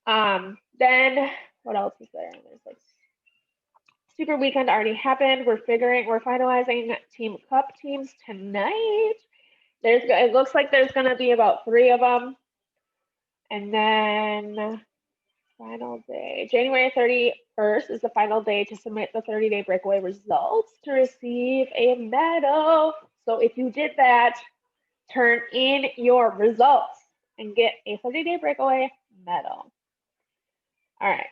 Then what else is there? There's like Super Weekend already happened. We're finalizing Team Cup teams tonight. It looks like there's gonna be about 3 of them. And then final day, January 31st is the final day to submit the 30-day breakaway results to receive a medal. So if you did that, turn in your results and get a 30-day breakaway medal. All right.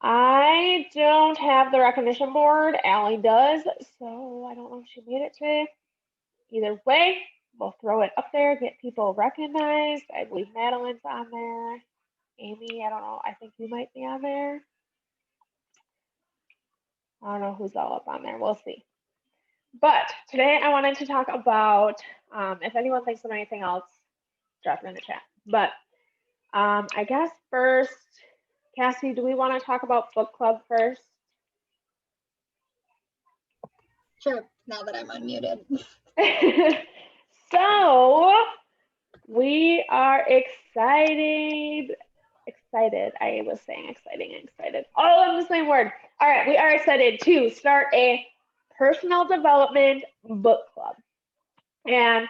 I don't have the recognition board. Allie does, so I don't know if she made it today. Either way, we'll throw it up there, get people recognized. I believe Madeline's on there. Amy, I don't know. I think you might be on there. I don't know who's all up on there. We'll see. But today I wanted to talk about, if anyone thinks of anything else, drop it in the chat. But I guess first, Cassie, do we want to talk about book club first? Sure, now that I'm unmuted. So we are excited. I was saying exciting and excited. All in the same word. All right, we are excited to start a personal development book club. And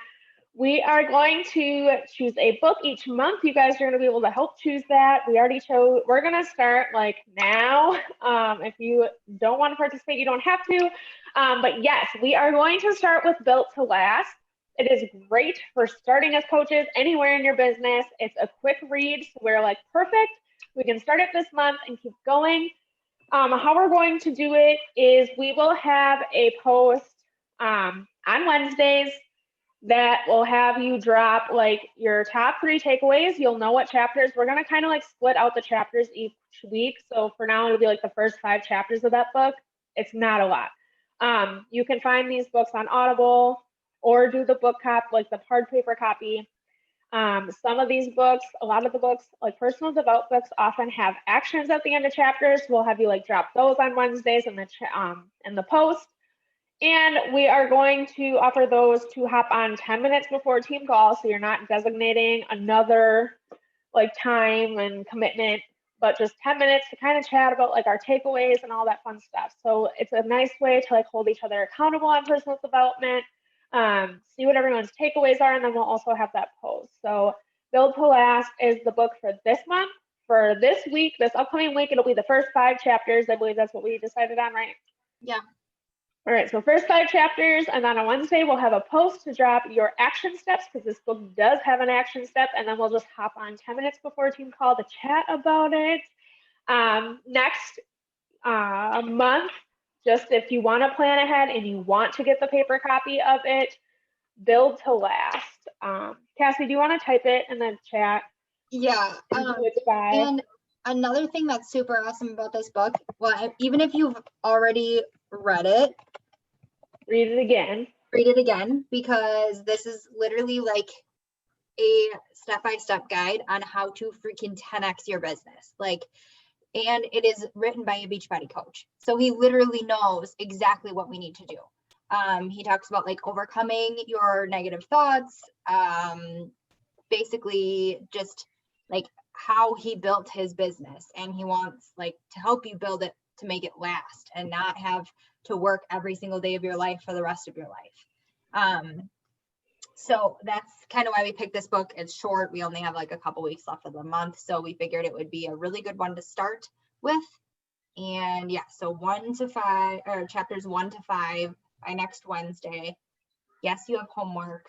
we are going to choose a book each month. You guys are going to be able to help choose that. We're going to start like now. If you don't want to participate, you don't have to. But yes, we are going to start with Built to Last. It is great for starting as coaches anywhere in your business. It's a quick read, so we're like, perfect. We can start it this month and keep going. How we're going to do it is we will have a post on Wednesdays that will have you drop like your top 3 takeaways. You'll know what chapters. We're going to kind of like split out the chapters each week. So for now, it'll be like the first 5 chapters of that book. It's not a lot. You can find these books on Audible or do the book copy, like the hard paper copy. Some of these books, a lot of the books, like personal development books, often have actions at the end of chapters. We'll have you like drop those on Wednesdays in the post. And we are going to offer those to hop on 10 minutes before team call, so you're not designating another like time and commitment, but just 10 minutes to kind of chat about like our takeaways and all that fun stuff. So it's a nice way to like hold each other accountable on personal development, see what everyone's takeaways are, and then we'll also have that post. So Build to Last is the book for this month. For this week, this upcoming week, it'll be the first 5 chapters. I believe that's what we decided on, right? Yeah. All right, so first 5 chapters, and then on Wednesday we'll have a post to drop your action steps, because this book does have an action step, and then we'll just hop on 10 minutes before team call to chat about it. Next month, just if you want to plan ahead and you want to get the paper copy of it, Build to Last. Cassie, do you want to type it in the chat? Yeah. And another thing that's super awesome about this book, well, even if you've already read it, read it again, because this is literally like a step-by-step guide on how to freaking 10x your business. And it is written by a Beachbody coach, so he literally knows exactly what we need to do. He talks about like overcoming your negative thoughts, basically just like how he built his business, and he wants like to help you build it to make it last and not have to work every single day of your life for the rest of your life. So that's kind of why we picked this book. It's short. We only have like a couple weeks left of the month, so we figured it would be a really good one to start with. And yeah, so 1 to 5, or chapters 1 to 5 by next Wednesday. Yes, you have homework.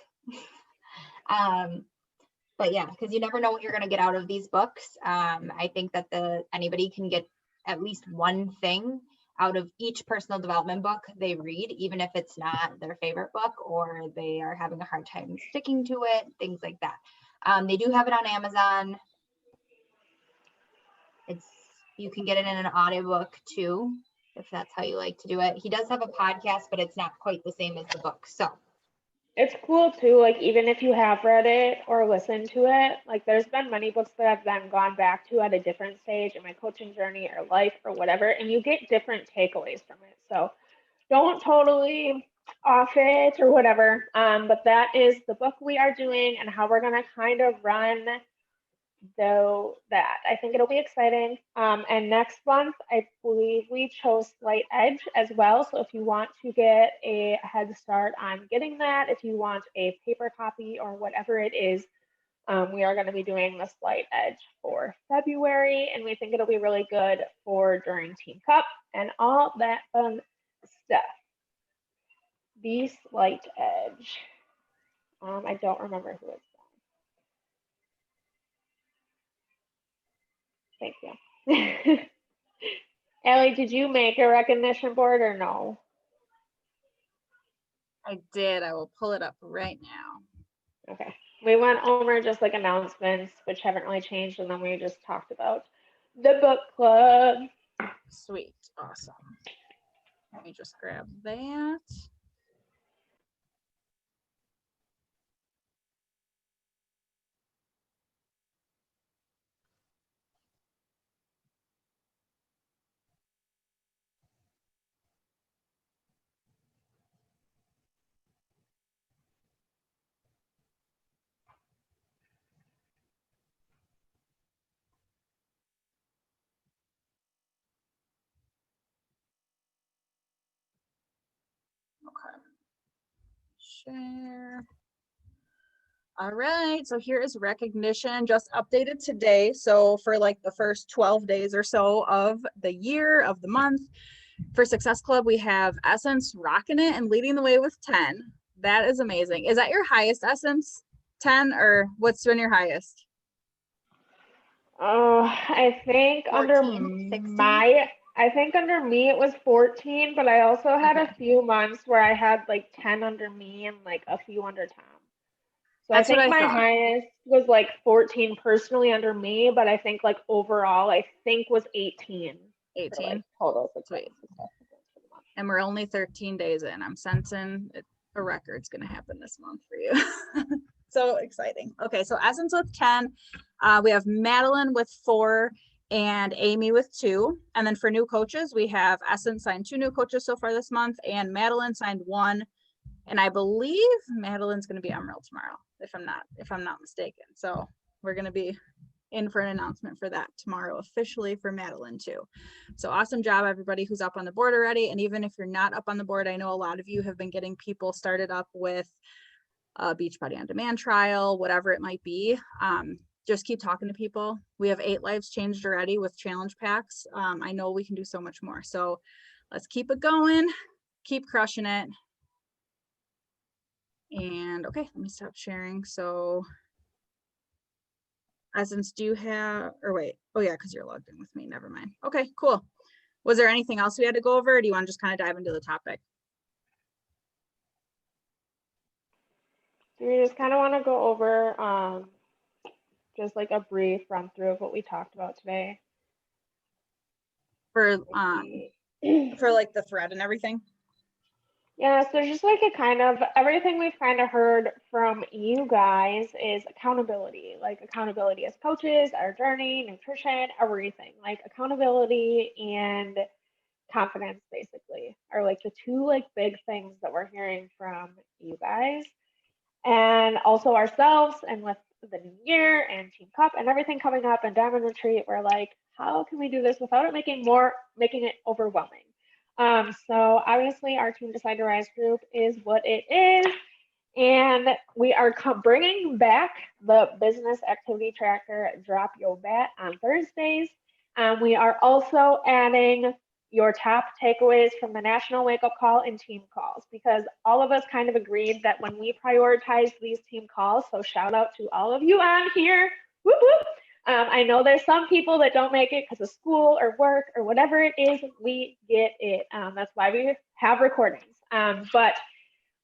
But yeah, because you never know what you're going to get out of these books. I think that anybody can get at least one thing out of each personal development book they read, even if it's not their favorite book or they are having a hard time sticking to it, things like that. They do have it on Amazon. You can get it in an audiobook too, if that's how you like to do it. He does have a podcast, but it's not quite the same as the book. So it's cool too, like even if you have read it or listened to it, like there's been many books that I've then gone back to at a different stage in my coaching journey or life or whatever, and you get different takeaways from it. So don't totally off it or whatever. But that is the book we are doing and how we're gonna kind of run that. I think it'll be exciting. And next month, I believe we chose Slight Edge as well. So if you want to get a head start on getting that, if you want a paper copy or whatever it is, we are going to be doing the Slight Edge for February, and we think it'll be really good for during Team Cup and all that fun stuff. The Slight Edge. I don't remember who it's from. Thank you. Allie, did you make a recognition board or no? I did. I will pull it up right now. Okay. We went over just like announcements, which haven't really changed, and then we just talked about the book club. Sweet. Awesome. Let me just grab that. Okay. Share. All right, so here is recognition just updated today. So for like the first 12 days or so of the year, of the month, for Success Club, we have Essence rocking it and leading the way with 10. That is amazing. Is that your highest, Essence? 10, or what's been your highest? Oh, I think 14, 16? I think under me it was 14, but I also had a Okay. few months where I had like 10 under me and like a few under Tom. So That's I what think I my thought. highest was like 14 personally under me, but I think like overall I think was 18 for 18. like total success. Sweet. And we're only 13 days in. I'm sensing a record's going to happen this month for you. So exciting. Okay, so Essence with 10. We have Madeline with 4 and Amy with 2. And then for new coaches, we have Essence signed 2 new coaches so far this month, and Madeline signed 1. And I believe Madeline's going to be Emerald tomorrow, if I'm not mistaken. So we're going to be in for an announcement for that tomorrow officially for Madeline too. So awesome job, everybody who's up on the board already. And even if you're not up on the board, I know a lot of you have been getting people started up with a Beachbody on Demand trial, whatever it might be. Just keep talking to people. We have 8 lives changed already with challenge packs. I know we can do so much more. So let's keep it going, keep crushing it. And okay, let me stop sharing. So Essence, do you have, or wait, oh yeah, because you're logged in with me, never mind. Okay, cool. Was there anything else we had to go over, or do you want to just kind of dive into the topic? Do we just kind of want to go over just like a brief run through of what we talked about today? For like the thread and everything? Yeah, so just like a kind of everything we've kind of heard from you guys is accountability, like accountability as coaches, our journey, nutrition, everything. Like accountability and confidence basically are like the 2 like big things that we're hearing from you guys. And also ourselves, and with the new year and Team Cup and everything coming up and Diamond Retreat, we're like, how can we do this without it making it overwhelming? So obviously our Team Decide to Rise group is what it is, and we are bringing back the business activity tracker Drop Your Bat on Thursdays. We are also adding your top takeaways from the National Wake Up Call and team calls, because all of us kind of agreed that when we prioritize these team calls, so shout out to all of you on here. Whoop, whoop. I know there's some people that don't make it because of school or work or whatever it is. We get it. That's why we have recordings. But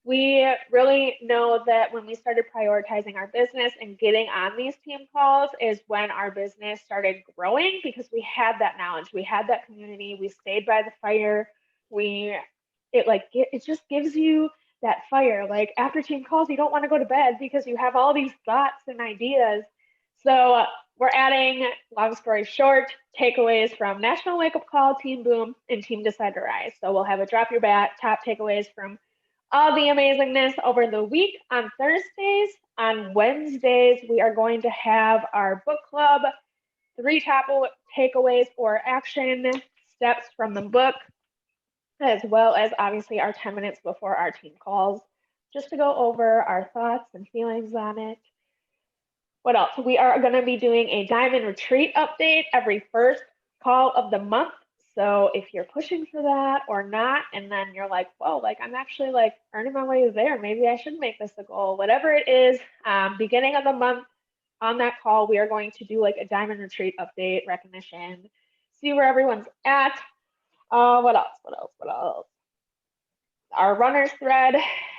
we really know that when we started prioritizing our business and getting on these team calls is when our business started growing, because we had that knowledge, we had that community, we stayed by the fire. It just gives you that fire. Like after team calls, you don't want to go to bed because you have all these thoughts and ideas. So we're adding, long story short, takeaways from National Wake Up Call, Team Boom, and Team Decide to Rise. So we'll have a Drop Your Bat, top takeaways from all the amazingness over the week on Thursdays. On Wednesdays, we are going to have our book club, 3 top takeaways or action steps from the book, as well as obviously our 10 minutes before our team calls, just to go over our thoughts and feelings on it. What else? We are going to be doing a diamond retreat update every first call of the month. So if you're pushing for that or not, and then you're like, whoa, like I'm actually like earning my way there, maybe I should make this a goal, whatever it is, beginning of the month on that call, we are going to do like a diamond retreat update, recognition, see where everyone's at. What else? Our runners thread.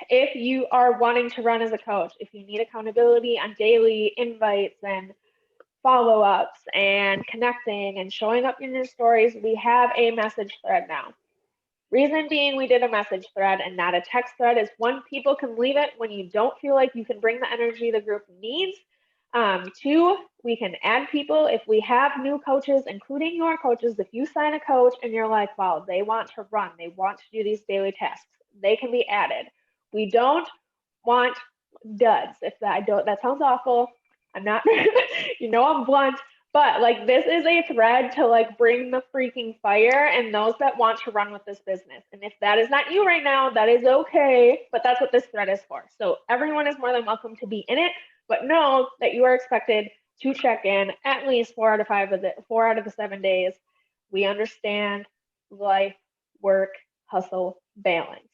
If you are wanting to run as a coach, if you need accountability on daily invites and follow-ups and connecting and showing up in your stories, we have a message thread now. Reason being we did a message thread and not a text thread is, one, people can leave it when you don't feel like you can bring the energy the group needs. 2, we can add people. If we have new coaches, including your coaches, if you sign a coach and you're like, wow, they want to run, they want to do these daily tasks, they can be added. We don't want duds. If that sounds awful. I'm not, I'm blunt, but like this is a thread to like bring the freaking fire and those that want to run with this business. And if that is not you right now, that is okay, but that's what this thread is for. So everyone is more than welcome to be in it, but know that you are expected to check in at least 4 out of the 7 days. We understand life, work, hustle, balance.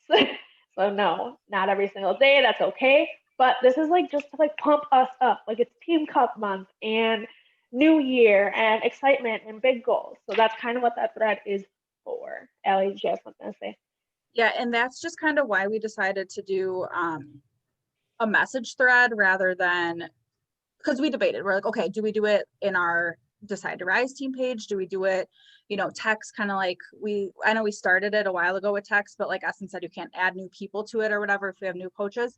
So no, not every single day, that's okay. But this is like just to like pump us up. Like it's Team Cup month and new year and excitement and big goals. So that's kind of what that thread is for. Allie, did you have something to say? Yeah, and that's just kind of why we decided to do a message thread rather than, because we debated. We're like, okay, do we do it in our Decide to Rise team page? Do we do it, text, kind of like I know we started it a while ago with text, but like Essen said, you can't add new people to it or whatever if we have new coaches.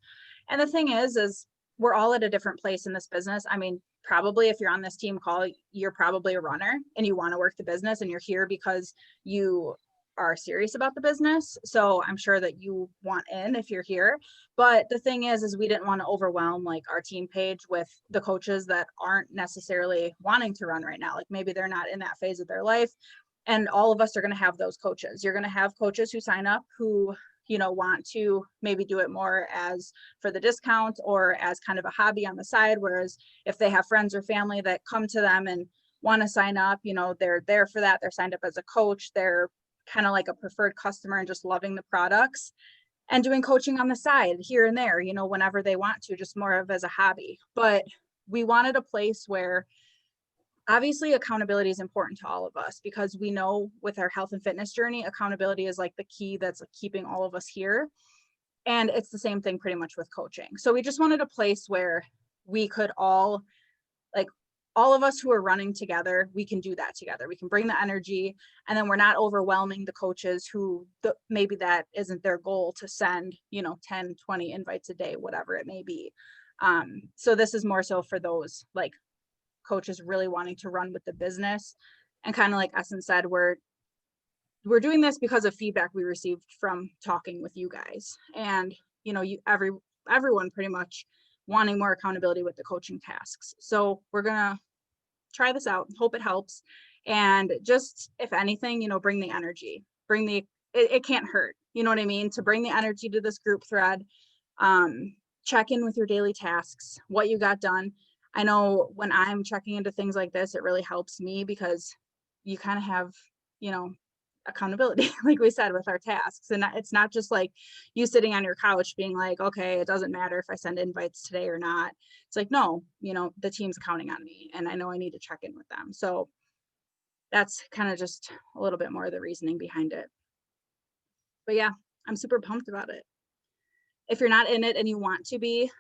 And the thing is we're all at a different place in this business. I mean, probably if you're on this team call, you're probably a runner and you want to work the business and you're here because you are serious about the business. So I'm sure that you want in if you're here. But the thing is we didn't want to overwhelm like our team page with the coaches that aren't necessarily wanting to run right now. Like maybe they're not in that phase of their life. And all of us are going to have those coaches. You're going to have coaches who sign up who want to maybe do it more as for the discount or as kind of a hobby on the side. Whereas if they have friends or family that come to them and want to sign up, they're there for that. They're signed up as a coach. They're kind of like a preferred customer and just loving the products and doing coaching on the side here and there, whenever they want to, just more of as a hobby. But we wanted a place where obviously accountability is important to all of us, because we know with our health and fitness journey, accountability is like the key that's like keeping all of us here. And it's the same thing pretty much with coaching. So we just wanted a place where we could all of us who are running together, we can do that together. We can bring the energy, and then we're not overwhelming the coaches who maybe that isn't their goal to send, 10, 20 invites a day, whatever it may be. So this is more so for those like coaches really wanting to run with the business. And kind of like Essen said, we're doing this because of feedback we received from talking with you guys, and everyone pretty much wanting more accountability with the coaching tasks. So we're gonna try this out, hope it helps, and just if anything, bring the energy, it can't hurt, you know what I mean, to bring the energy to this group thread. Check in with your daily tasks, what you got done. I know when I'm checking into things like this, it really helps me because you kind of have, accountability, like we said, with our tasks. And it's not just like you sitting on your couch being like, okay, it doesn't matter if I send invites today or not. It's like, no, the team's counting on me and I know I need to check in with them. So that's kind of just a little bit more of the reasoning behind it. But yeah, I'm super pumped about it. If you're not in it and you want to be,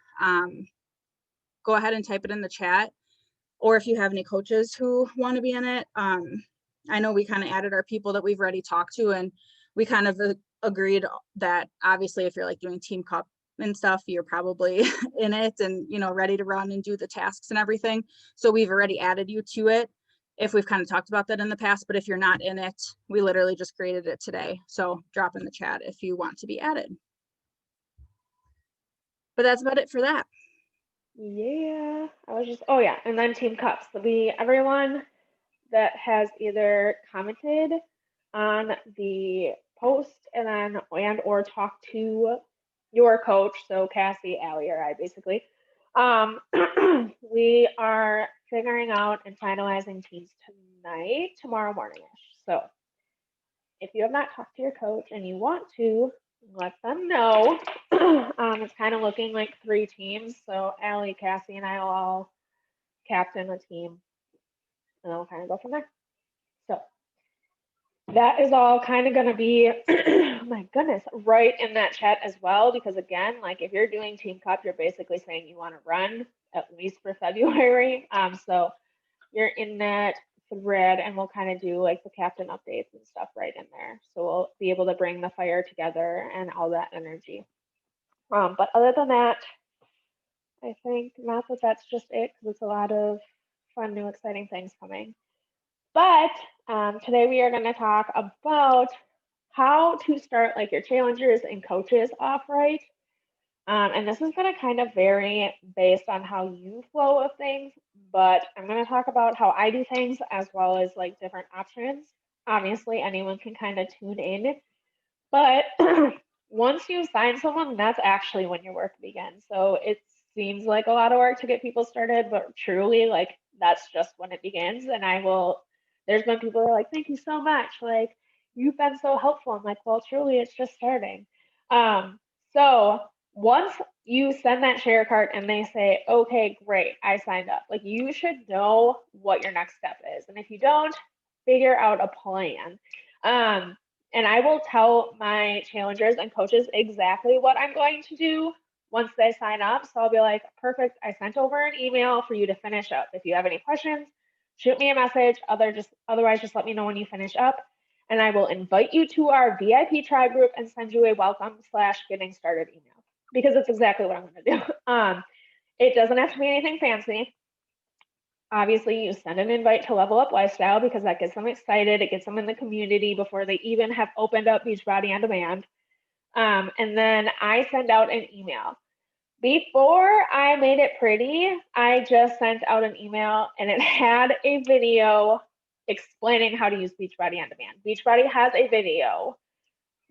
go ahead and type it in the chat. Or if you have any coaches who want to be in it, I know we kind of added our people that we've already talked to, and we kind of agreed that obviously if you're like doing Team Cup and stuff, you're probably in it and, ready to run and do the tasks and everything. So we've already added you to it if we've kind of talked about that in the past. But if you're not in it, we literally just created it today. So drop in the chat if you want to be added. But that's about it for that. Yeah, I was just, oh yeah, and then team cups. Everyone that has either commented on the post and or talked to your coach, so Cassie, Allie, or I basically, um, we are figuring out and finalizing teams tonight, tomorrow morning-ish. So if you have not talked to your coach and you want to, let them know. It's kind of looking like 3 teams. So Allie, Cassie, and I will all captain a team, and then we'll kind of go from there. So that is all kind of going to be, oh my goodness, right in that chat as well. Because again, like if you're doing Team Cup, you're basically saying you want to run at least for February. So you're in that thread, and we'll kind of do like the captain updates and stuff right in there. So we'll be able to bring the fire together and all that energy. But other than that, I think not that that's just it, because it's a lot of fun, new, exciting things coming. But today we are going to talk about how to start like your challengers and coaches off right. And this is going to kind of vary based on how you flow of things, but I'm going to talk about how I do things as well as like different options. Obviously, anyone can kind of tune in, but once you sign someone, that's actually when your work begins. So it seems like a lot of work to get people started, but truly, like that's just when it begins. And there's been people who are like, thank you so much. Like, you've been so helpful. I'm like, well, truly, it's just starting. So once you send that share cart and they say, okay, great, I signed up, like you should know what your next step is. And if you don't, figure out a plan. And I will tell my challengers and coaches exactly what I'm going to do once they sign up. So I'll be like, perfect, I sent over an email for you to finish up. If you have any questions, shoot me a message. Otherwise, just let me know when you finish up. And I will invite you to our VIP tribe group and send you a welcome/getting started email, because it's exactly what I'm going to do. It doesn't have to be anything fancy. Obviously, you send an invite to Level Up Lifestyle because that gets them excited. It gets them in the community before they even have opened up Beachbody On Demand. And then I send out an email. Before I made it pretty, I just sent out an email and it had a video explaining how to use Beachbody On Demand. Beachbody has a video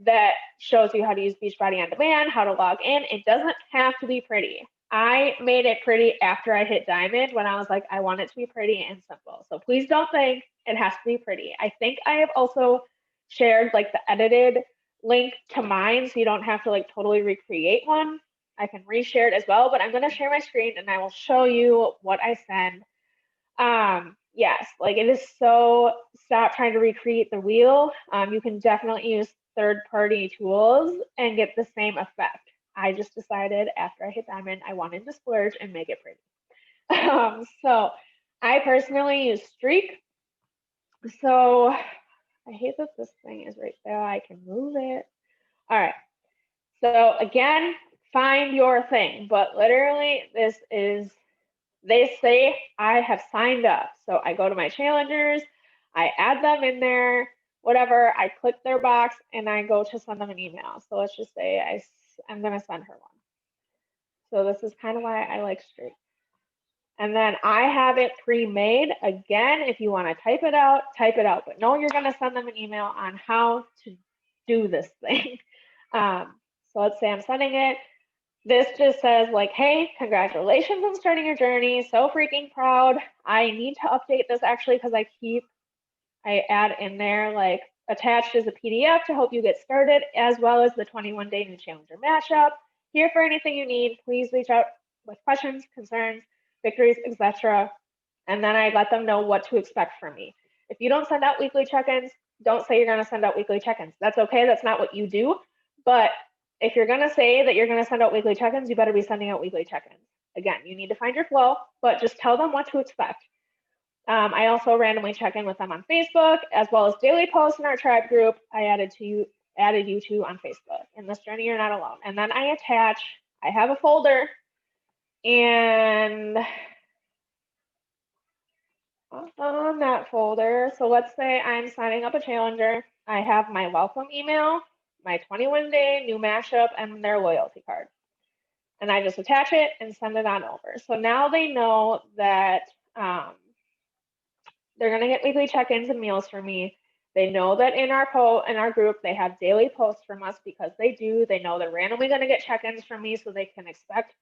that shows you how to use Beachbody On Demand, how to log in. It doesn't have to be pretty. I made it pretty after I hit Diamond, when I was like, I want it to be pretty and simple. So please don't think it has to be pretty. I think I have also shared like the edited link to mine, so you don't have to like totally recreate one. I can reshare it as well, but I'm going to share my screen and I will show you what I send. Yes, like it is so, stop trying to recreate the wheel. You can definitely use third-party tools and get the same effect. I just decided after I hit Diamond, I wanted to splurge and make it pretty. So I personally use Streak. So I hate that this thing is right there. I can move it. All right. So again, find your thing, but literally this is, they say I have signed up. So I go to my challengers, I add them in there, whatever, I click their box and I go to send them an email. So let's just say I'm going to send her one. So this is kind of why I like Streak. And then I have it pre-made. Again, if you want to type it out, but no, you're going to send them an email on how to do this thing. So let's say I'm sending it. This just says like, hey, congratulations on starting your journey. So freaking proud. I need to update this actually because I add in there like attached as a PDF to help you get started, as well as the 21-day new challenger mashup. Here for anything you need. Please reach out with questions, concerns, victories, etc. And then I let them know what to expect from me. If you don't send out weekly check-ins, don't say you're going to send out weekly check-ins. That's okay. That's not what you do. But if you're going to say that you're going to send out weekly check-ins, you better be sending out weekly check-ins. Again, you need to find your flow, but just tell them what to expect. I also randomly check in with them on Facebook, as well as daily posts in our tribe group. I added you to on Facebook. In this journey, you're not alone. And then I have a folder, and on that folder, so let's say I'm signing up a challenger. I have my welcome email, my 21-day new mashup, and their loyalty card. And I just attach it and send it on over. So now they know that they're going to get weekly check-ins and meals from me. They know that in our group, they have daily posts from us because they do. They know they're randomly going to get check-ins from me, so they can expect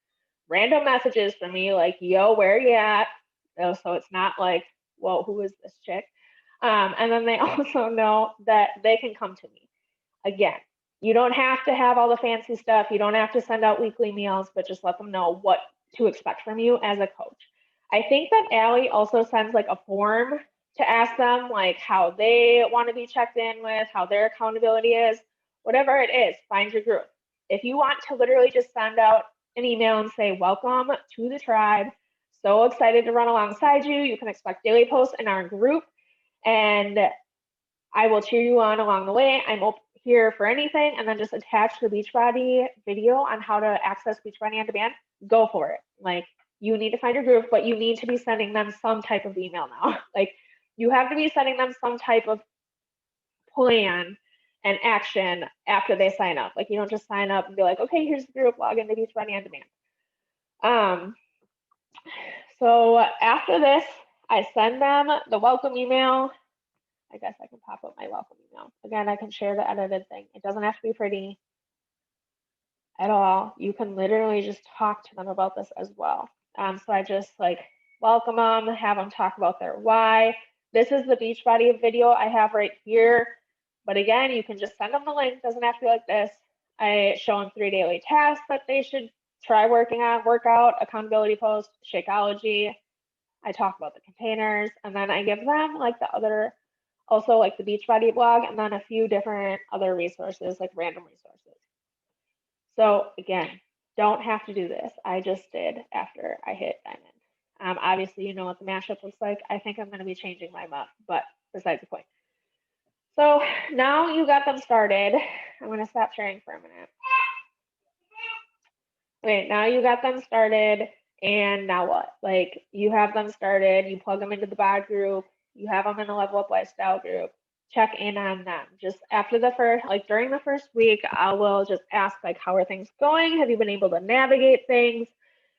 random messages from me like, yo, where are you at? So it's not like, whoa, who is this chick? And then they also know that they can come to me. Again, you don't have to have all the fancy stuff. You don't have to send out weekly meals, but just let them know what to expect from you as a coach. I think that Allie also sends like a form to ask them like how they want to be checked in with, how their accountability is, whatever it is, find your group. If you want to literally just send out an email and say, welcome to the tribe, so excited to run alongside you. You can expect daily posts in our group and I will cheer you on along the way. I'm here for anything, and then just attach the Beachbody video on how to access Beachbody on demand. Go for it. Like, you need to find your group, but you need to be sending them some type of email now. Like, you have to be sending them some type of plan and action after they sign up. Like, you don't just sign up and be like, okay, here's the group, log into Beachbody on demand. So after this, I send them the welcome email. I guess I can pop up my welcome email. Again, I can share the edited thing. It doesn't have to be pretty at all. You can literally just talk to them about this as well. So I just like welcome them, have them talk about their why. This is the Beachbody video I have right here. But again, you can just send them the link. Doesn't have to be like this. I show them 3 daily tasks that they should try working on: workout, accountability post, Shakeology. I talk about the containers, and then I give them like the other, also like the Beachbody blog, and then a few different other resources, like random resources. So again, don't have to do this. I just did after I hit Diamond. Obviously, you know what the mashup looks like. I think I'm going to be changing mine up, but besides the point. So now you got them started. I'm going to stop sharing for a minute. Okay, now you got them started, and now what? Like, you have them started, you plug them into the bod group, you have them in the Level Up Lifestyle group, check in on them. Just after the first, like during the first week, I will just ask, like, how are things going? Have you been able to navigate things?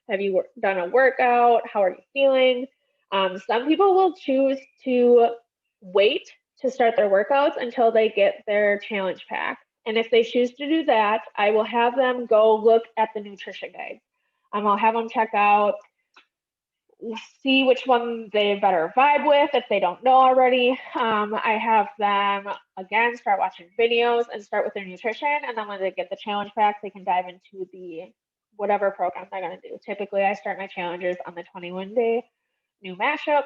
Have you done a workout? How are you feeling? Some people will choose to wait to start their workouts until they get their challenge pack. And if they choose to do that, I will have them go look at the nutrition guide. I'll have them check out, see which one they better vibe with if they don't know already. I have them, again, start watching videos and start with their nutrition. And then when they get the challenge pack, they can dive into the whatever program they're going to do. Typically, I start my challenges on the 21-day new mashup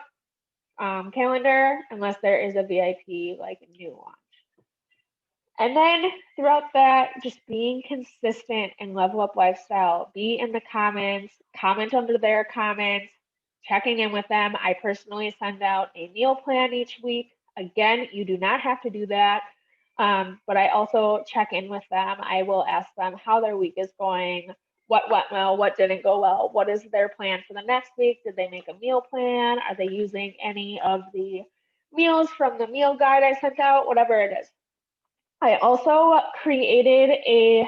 calendar, unless there is a VIP like new launch. And then throughout that, just being consistent and Level Up Lifestyle, be in the comments, comment under their comments, checking in with them. I personally send out a meal plan each week. Again, you do not have to do that, but I also check in with them. I will ask them how their week is going, what went well, what didn't go well, what is their plan for the next week? Did they make a meal plan? Are they using any of the meals from the meal guide I sent out? Whatever it is. I also created a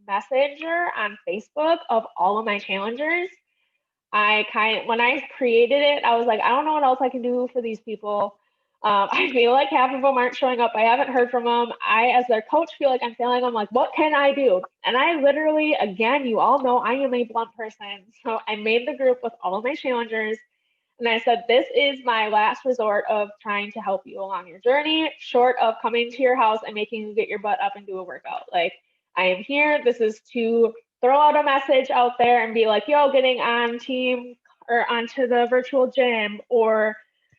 messenger on Facebook of all of my challengers. When I created it, I was like, I don't know what else I can do for these people. I feel like half of them aren't showing up. I haven't heard from them. I, as their coach, feel like I'm failing. I'm like, what can I do? And I literally, again, you all know I am a blunt person. So I made the group with all of my challengers. And I said, this is my last resort of trying to help you along your journey, short of coming to your house and making you get your butt up and do a workout. Like, I am here. This is to throw out a message out there and be like, yo, getting on team or onto the virtual gym, or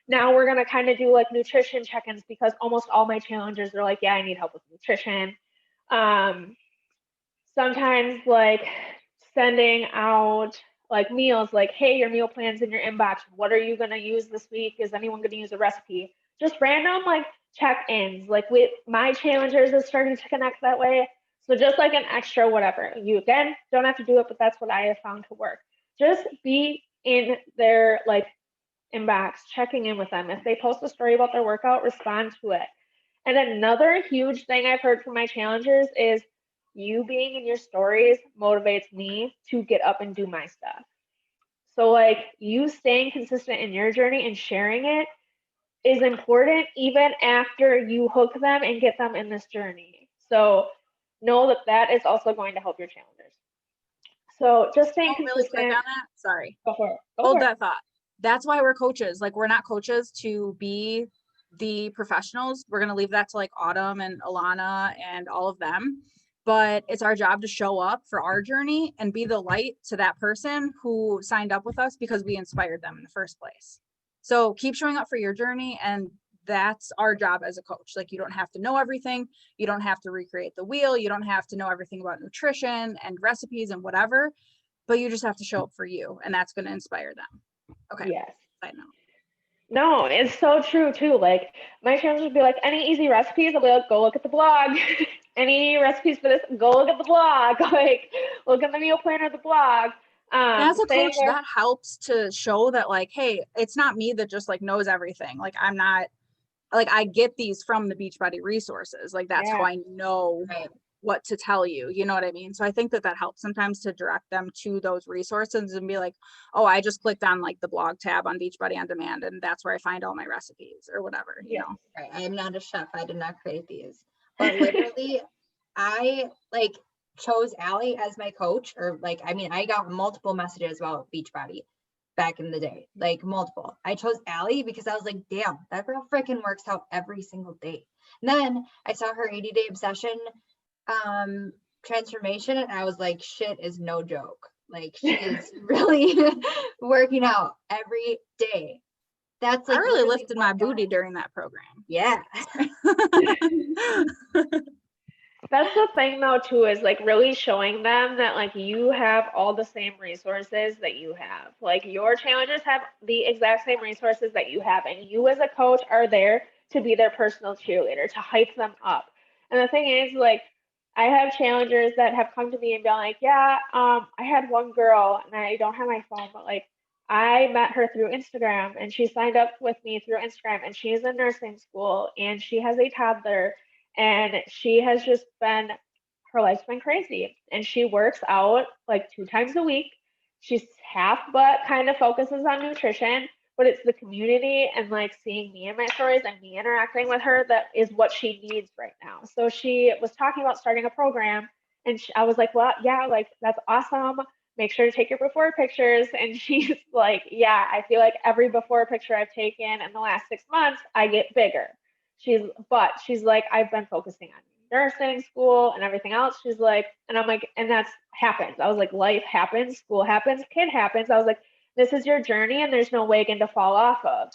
now we're going to kind of do like nutrition check-ins, because almost all my challengers are like, yeah, I need help with nutrition. Sometimes like sending out like meals, like, hey, your meal plan's in your inbox. What are you going to use this week? Is anyone going to use a recipe? Just random like check-ins. Like, with my challengers is starting to connect that way. So just like an extra whatever. You, again, don't have to do it, but that's what I have found to work. Just be in their like inbox, checking in with them. If they post a story about their workout, respond to it. And another huge thing I've heard from my challengers is, you being in your stories motivates me to get up and do my stuff. So like you staying consistent in your journey and sharing it is important even after you hook them and get them in this journey. So know that that is also going to help your challengers. So just staying Oh, really quick on consistent. that. Sorry. Go for it. Go Hold for it. that thought. That's why we're coaches. Like, we're not coaches to be the professionals. We're going to leave that to like Autumn and Alana and all of them. But it's our job to show up for our journey and be the light to that person who signed up with us because we inspired them in the first place. So keep showing up for your journey, and that's our job as a coach. Like, you don't have to know everything. You don't have to recreate the wheel. You don't have to know everything about nutrition and recipes and whatever, but you just have to show up for you, and that's going to inspire them. Okay. Yes. I know. No, it's so true too. Like my challenge would be like, any easy recipes? I'll be like, go look at the blog. Any recipes for this? Go look at the blog. Like, look at the meal planner of the blog. As a Same coach, with, that helps to show that, like, hey, it's not me that just like knows everything. Like, I'm not, like, I get these from the Beachbody resources. Like, that's how yeah, I know Right. what to tell you. You know what I mean? So I think that that helps sometimes to direct them to those resources and be like, oh, I just clicked on like the blog tab on Beachbody On Demand, and that's where I find all my recipes or whatever, you yeah. know? Right. I am not a chef. I did not create these. But literally, I like chose Allie as my coach, or like, I mean, I got multiple messages about Beachbody back in the day, like multiple. I chose Allie because I was like, damn, that girl freaking works out every single day. And then I saw her 80-day obsession transformation, and I was like, shit is no joke. Like, she is really working out every day. That's I like really literally lifted what my got- booty during that program. Yeah. That's the thing though too, is like really showing them that like you have all the same resources that you have. Like your challengers have the exact same resources that you have, and you as a coach are there to be their personal cheerleader, to hype them up. And the thing is, like, I have challengers that have come to me and been like, yeah, I had one girl and I don't have my phone, but like I met her through Instagram and she signed up with me through Instagram, and she's in nursing school and she has a toddler, and she has just been, her life's been crazy, and she works out like 2 times a week. She's half but kind of focuses on nutrition, but it's the community and like seeing me in my stories and me interacting with her that is what she needs right now. So she was talking about starting a program, and I was like, well, yeah, like that's awesome, make sure to take your before pictures. And she's like, yeah, I feel like every before picture I've taken in the last 6 months I get bigger. She's like, I've been focusing on nursing school and everything else. She's like, and I'm like, and that's happens. I was like, life happens, school happens, kid happens. I was like, this is your journey and there's no wagon to fall off of.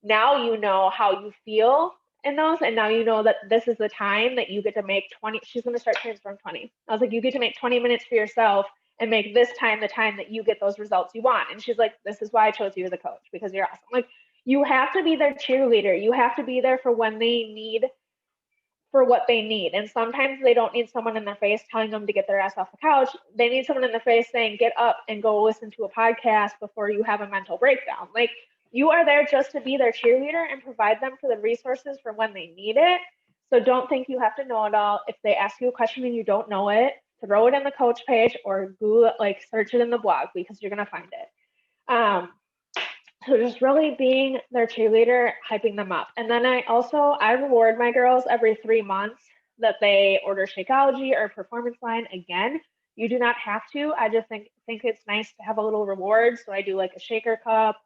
Now you know how you feel in those, and now you know that this is the time that you get to make 20. She's going to start Transform 20. I was like, you get to make 20 minutes for yourself and make this time the time that you get those results you want. And she's like, this is why I chose you as a coach, because you're awesome. Like, you have to be their cheerleader. You have to be there for when they need, for what they need. And sometimes they don't need someone in their face telling them to get their ass off the couch. They need someone in their face saying, get up and go listen to a podcast before you have a mental breakdown. Like, you are there just to be their cheerleader and provide them for the resources for when they need it. So don't think you have to know it all. If they ask you a question and you don't know it, throw it in the coach page or Google it, like search it in the blog, because you're going to find it. So just really being their cheerleader, hyping them up. And then I reward my girls every 3 months that they order Shakeology or Performance Line. Again, you do not have to. I just think it's nice to have a little reward. So I do like a shaker cup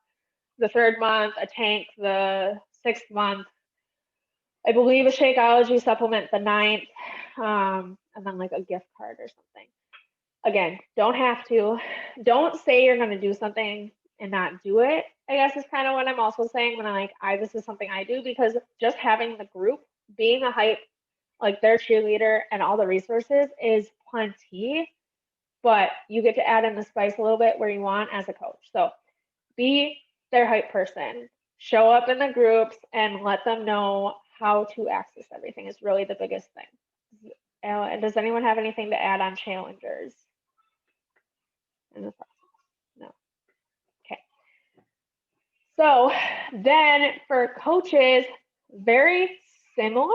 the 3rd month, a tank the 6th month, I believe a Shakeology supplement the 9th, and then like a gift card or something. Again, don't have to. Don't say you're going to do something and not do it, I guess is kind of what I'm also saying when I'm like, this is something I do, because just having the group, being a hype, like their cheerleader and all the resources is plenty, but you get to add in the spice a little bit where you want as a coach. So be their hype person, show up in the groups and let them know how to access everything is really the biggest thing. And does anyone have anything to add on challengers? No. Okay. So then for coaches, very similar,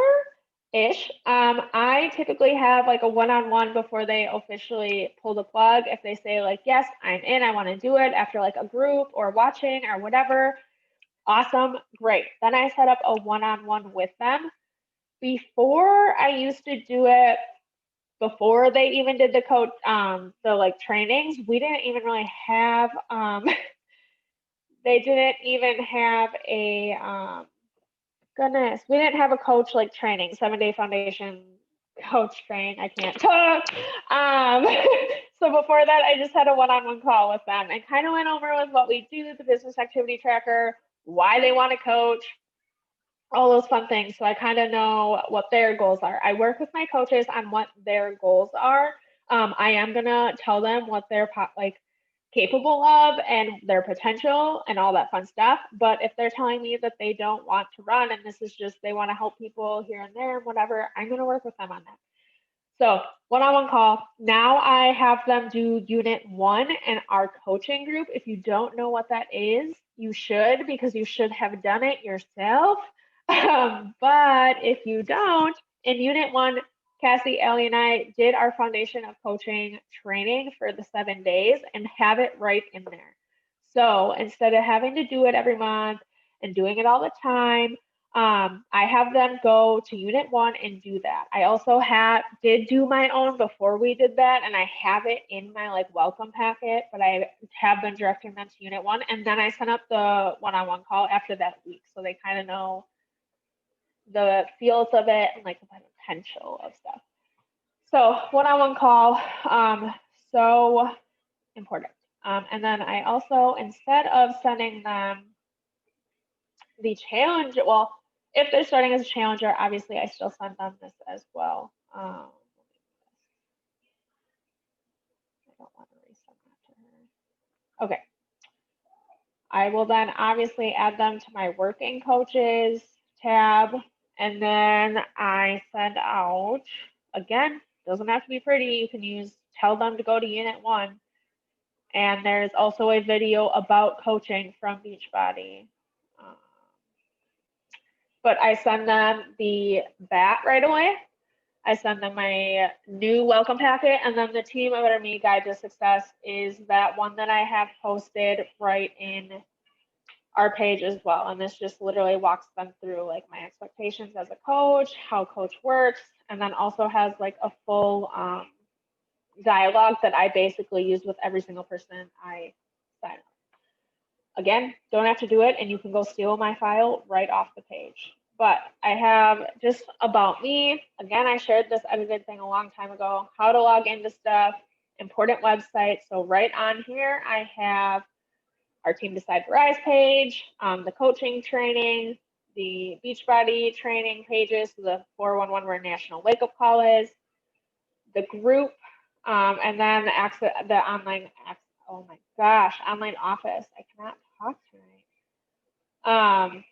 ish. I typically have like a one-on-one before they officially pull the plug. If they say like, yes, I'm in, I want to do it after like a group or watching or whatever, awesome, great. Then I set up a one-on-one with them. Before I used to do it before they even did the coach, the like trainings, we didn't even really have, they didn't even have a, goodness, we didn't have a coach like training, 7-day foundation coach training. I can't talk. Um, so before that, I just had a one-on-one call with them and kind of went over with what we do, the business activity tracker, why they want to coach, all those fun things. So I kind of know what their goals are. I work with my coaches on what their goals are. I am gonna tell them what they're like capable of and their potential and all that fun stuff. But if they're telling me that they don't want to run and this is just they want to help people here and there and whatever, I'm gonna work with them on that. So one-on-one call. Now I have them do unit 1 in our coaching group. If you don't know what that is, you should, because you should have done it yourself. But if you don't, in unit 1, Cassie, Ellie, and I did our foundation of coaching training for the 7 days and have it right in there. So instead of having to do it every month and doing it all the time, I have them go to unit 1 and do that. I also did do my own before we did that, and I have it in my like welcome packet, but I have been directing them to unit 1, and then I sent up the one-on-one call after that week, so they kind of know the feels of it and like the potential of stuff. So one-on-one call, so important. And then I also, instead of sending them the challenge, well, if they're starting as a challenger, obviously I still send them this as well. I don't want to resend that to her. Okay. I will then obviously add them to my working coaches tab, and then I send out, again, doesn't have to be pretty. You can tell them to go to unit 1. And there's also a video about coaching from Beachbody. But I send them the bat right away. I send them my new welcome packet, and then the Team Better Me Guide to Success is that one that I have posted right in our page as well. And this just literally walks them through like my expectations as a coach, how coach works, and then also has like a full dialogue that I basically use with every single person I sign up. Again, don't have to do it, and you can go steal my file right off the page. But I have just about me. Again, I shared this edited thing a long time ago, how to log into stuff, important websites. So right on here, I have our Team Decide to Rise page, the coaching training, the Beachbody training pages, so the 411 where National Wake Up Call is, the group, and then the online, oh my gosh, online office. I cannot talk tonight.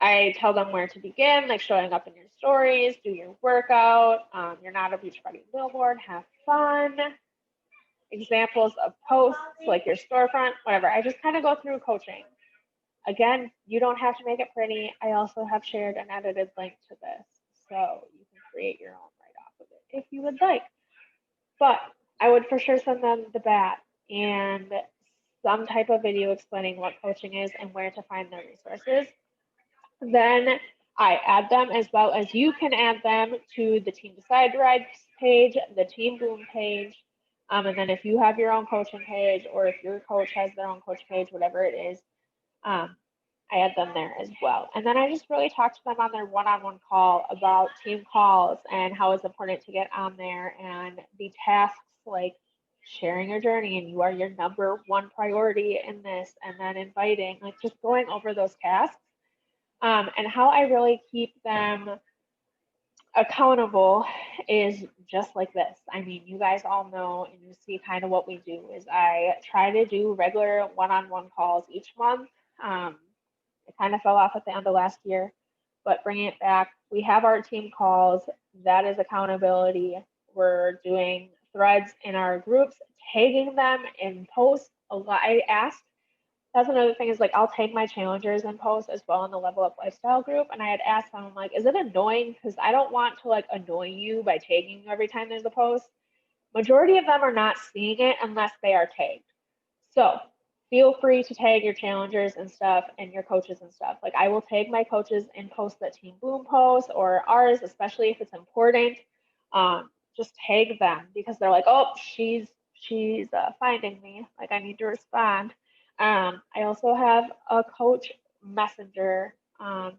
I tell them where to begin, like showing up in your stories, do your workout. You're not a Beachbody billboard, have fun. Examples of posts, like your storefront, whatever. I just kind of go through coaching. Again, you don't have to make it pretty. I also have shared an edited link to this, so you can create your own right off of it if you would like. But I would for sure send them the bat and some type of video explaining what coaching is and where to find their resources. Then I add them, as well as you can add them to the Team Decide to Rise page, the Team Boom page. And then if you have your own coaching page, or if your coach has their own coach page, whatever it is, I add them there as well. And then I just really talk to them on their one-on-one call about team calls and how it's important to get on there, and the tasks like sharing your journey and you are your number 1 priority in this, and then inviting, like just going over those tasks, and how I really keep them accountable is just like this. I mean, you guys all know and you see kind of what we do is I try to do regular one-on-one calls each month. It kind of fell off at the end of last year, but bringing it back, we have our team calls. That is accountability. We're doing threads in our groups, tagging them in posts. I asked that's another thing is like I'll take my challengers and post as well in the Level Up Lifestyle group. And I had asked them, like, is it annoying? Because I don't want to like annoy you by tagging you every time there's a post. Majority of them are not seeing it unless they are tagged. So feel free to tag your challengers and stuff and your coaches and stuff. Like I will tag my coaches in posts that Team Boom posts or ours, especially if it's important. Just tag them because they're like, oh, she's finding me. Like I need to respond. I also have a coach messenger,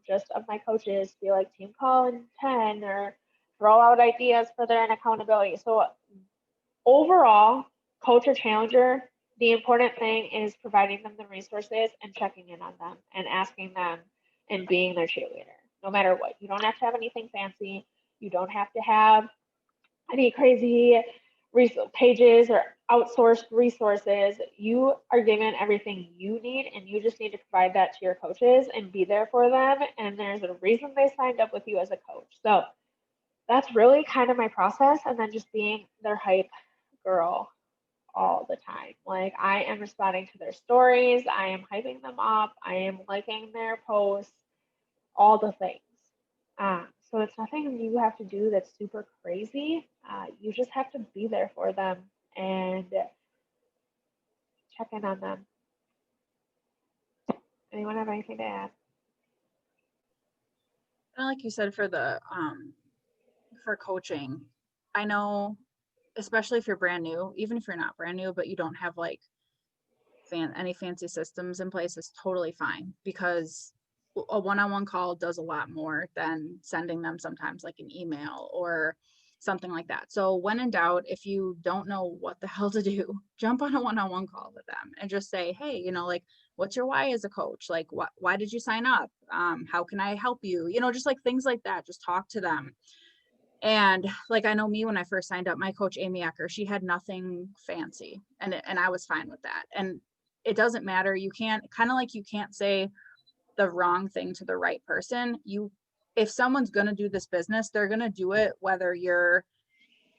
just of my coaches, be like team call in 10 or throw out ideas for their accountability. So overall, coach or challenger, the important thing is providing them the resources and checking in on them and asking them and being their cheerleader, no matter what. You don't have to have anything fancy. You don't have to have any crazy pages or outsourced resources. You are given everything you need, and you just need to provide that to your coaches and be there for them. And there's a reason they signed up with you as a coach. So that's really kind of my process. And then just being their hype girl all the time. Like I am responding to their stories, I am hyping them up, I am liking their posts, all the things. So it's nothing you have to do that's super crazy. You just have to be there for them and check in on them. Anyone have anything to add? Like you said, for the for coaching, I know, especially if you're brand new, even if you're not brand new, but you don't have like any fancy systems in place, is totally fine, because a one-on-one call does a lot more than sending them sometimes like an email or something like that. So when in doubt, if you don't know what the hell to do, jump on a one-on-one call with them and just say, hey, you know, like, what's your why as a coach? Like, why did you sign up? How can I help you? You know, just like things like that, just talk to them. And like, I know me, when I first signed up, my coach, Amy Ecker, she had nothing fancy, and I was fine with that. And it doesn't matter. You can't, kind of like, you can't say the wrong thing to the right person. If someone's going to do this business, they're going to do it, whether you're,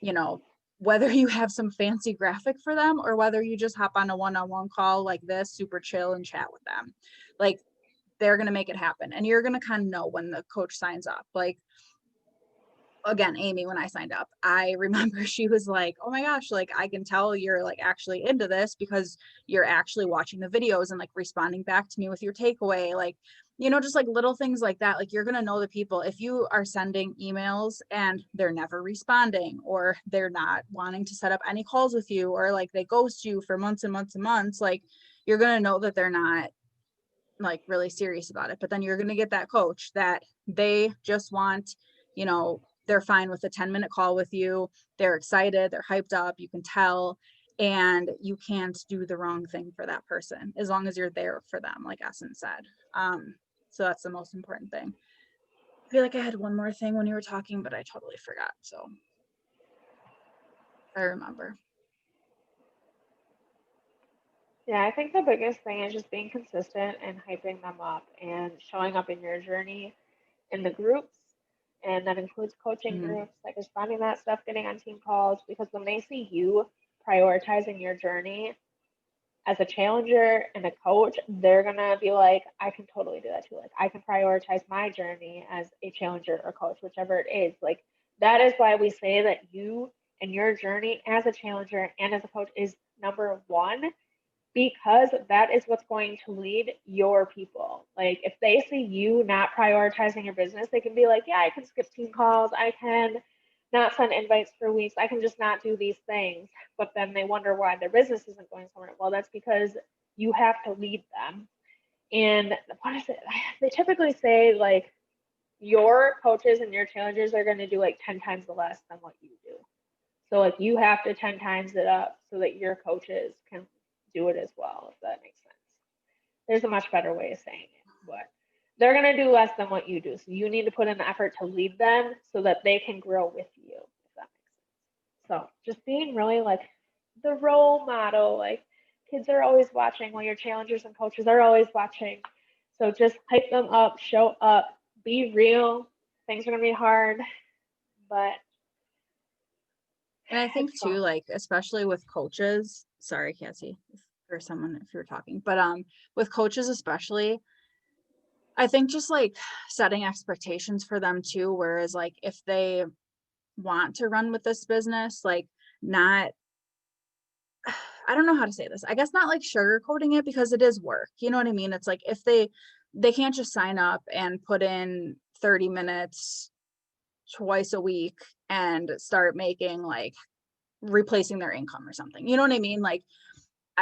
you know, whether you have some fancy graphic for them or whether you just hop on a one-on-one call like this, super chill, and chat with them. Like, they're going to make it happen. And you're going to kind of know when the coach signs up. Like, again, Amy, when I signed up, I remember she was like, oh my gosh, like, I can tell you're like actually into this because you're actually watching the videos and like responding back to me with your takeaway. Like, you know, just like little things like that. Like, you're going to know the people. If you are sending emails and they're never responding, or they're not wanting to set up any calls with you, or like they ghost you for months and months and months, like, you're going to know that they're not like really serious about it. But then you're going to get that coach that they just want, you know, they're fine with a 10-minute call with you. They're excited, they're hyped up, you can tell, and you can't do the wrong thing for that person as long as you're there for them, like Essence said. So that's the most important thing. I feel like I had one more thing when you were talking, but I totally forgot. So I remember. Yeah, I think the biggest thing is just being consistent and hyping them up and showing up in your journey in the groups. And that includes coaching groups, like responding to that stuff, getting on team calls, because when they see you prioritizing your journey as a challenger and a coach, they're gonna be like, I can totally do that too. Like I can prioritize my journey as a challenger or coach, whichever it is. Like that is why we say that you and your journey as a challenger and as a coach is number one, because that is what's going to lead your people. Like if they see you not prioritizing your business, they can be like, yeah, I can skip team calls, I can not send invites for weeks, I can just not do these things. But then they wonder why their business isn't going somewhere. Well, that's because you have to lead them. And what is it? They typically say like your coaches and your challengers are going to do like 10 times less than what you do. So like you have to 10 times it up so that your coaches can do it as well, if that makes sense. There's a much better way of saying it, but they're going to do less than what you do. So you need to put in the effort to lead them so that they can grow with you, if that makes sense. So just being really like the role model, like kids are always watching, while your challengers and coaches are always watching. So just hype them up, show up, be real. Things are going to be hard, but And I think too, like, especially with coaches, sorry, Cassie, or someone if you're talking, but with coaches especially, I think just like setting expectations for them too, whereas like if they want to run with this business, like not, I don't know how to say this. I guess not like sugarcoating it because it is work. You know what I mean? It's like if they can't just sign up and put in 30 minutes twice a week and start making like replacing their income or something. You know what I mean? Like